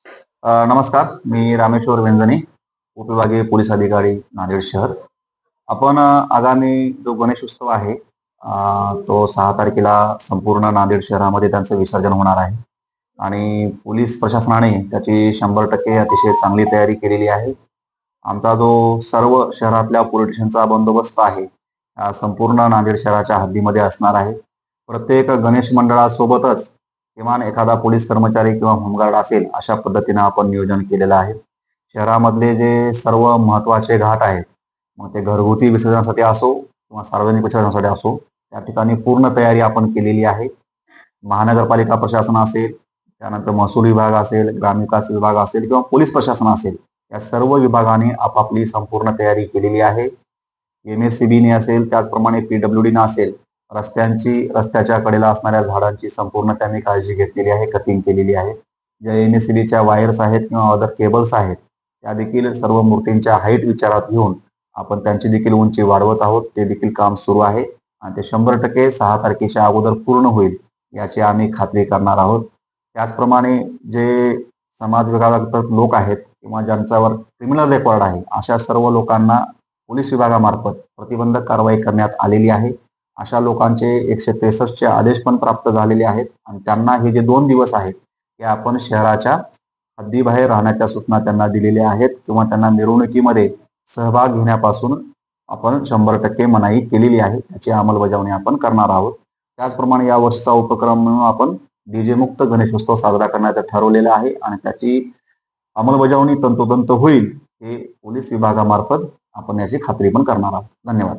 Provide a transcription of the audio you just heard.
नमस्कार, मी रामेश्वर वेंजणे, उपविभागीय पोलीस अधिकारी, नांदेड शहर. आपण आगामी जो गणेशोत्सव आहे, तो 6 तारखेला संपूर्ण नांदेड शहरामध्ये त्यांचं विसर्जन होणार आहे आणि पोलीस प्रशासनाने त्याची 100% अतिशय चांगली तयारी केलेली आहे. आमचा जो सर्व शहरातल्या पोलीस स्टेशनचा बंदोबस्त आहे, संपूर्ण नांदेड शहराच्या हद्दीमध्ये असणार आहे. प्रत्येक गणेश मंडळासोबतच किमान एखादा पोलीस कर्मचारी किंवा होमगार्ड असेल, अशा पद्धतीनं आपण नियोजन केलेलं आहे. शहरामधले जे सर्व महत्त्वाचे घाट आहेत, मग ते घरगुती विसर्जनासाठी असो किंवा सार्वजनिक विसर्जनासाठी असो, त्या ठिकाणी पूर्ण तयारी आपण केलेली आहे. महानगरपालिका प्रशासन असेल, त्यानंतर महसूल विभाग असेल, ग्रामविकास विभाग असेल किंवा पोलीस प्रशासन असेल, या सर्व विभागाने आपापली संपूर्ण तयारी केलेली आहे. MSCBने असेल, त्याचप्रमाणे PWDनं असेल, रस्त्याच्या कडेला असणाऱ्या झाडांची संपूर्ण त्यांनी काळजी घेतलेली आहे, कटिंग केलेली आहे. ज्या MSCBच्या वायर्स आहेत किंवा अदर केबल्स आहेत, त्या देखील सर्व मूर्तींच्या हाईट विचारात घेऊन आपण त्यांची देखील उंची वाढवत आहोत. ते देखील काम सुरू आहे आणि ते 100% 6 तारखेच्या अगोदर पूर्ण होईल, याची आम्ही खात्री करणार आहोत. त्याचप्रमाणे जे समाज विभागात लोक आहेत किंवा ज्यांच्यावर क्रिमिनल रेकॉर्ड आहे, अशा सर्व लोकांना पोलीस विभागामार्फत प्रतिबंधक कारवाई करण्यात आलेली आहे. अशा लोकांचे 163चे आदेश पण प्राप्त झालेले आहेत आणि त्यांना हे जे 2 दिवस आहेत, ते आपण शहराच्या हद्दीबाहेर राहण्याच्या सूचना त्यांना दिलेल्या आहेत किंवा त्यांना मिरवणुकीमध्ये सहभाग घेण्यापासून आपण 100% मनाई केलेली आहे. त्याची अंमलबजावणी आपण करणार आहोत. त्याचप्रमाणे या वर्षीचा उपक्रम म्हणून आपण DJ मुक्त गणेशोत्सव साजरा करण्याचं ठरवलेलं आहे आणि त्याची अंमलबजावणी तंतोतंत होईल, हे पोलीस विभागामार्फत आपण याची खात्री पण करणार आहोत. धन्यवाद.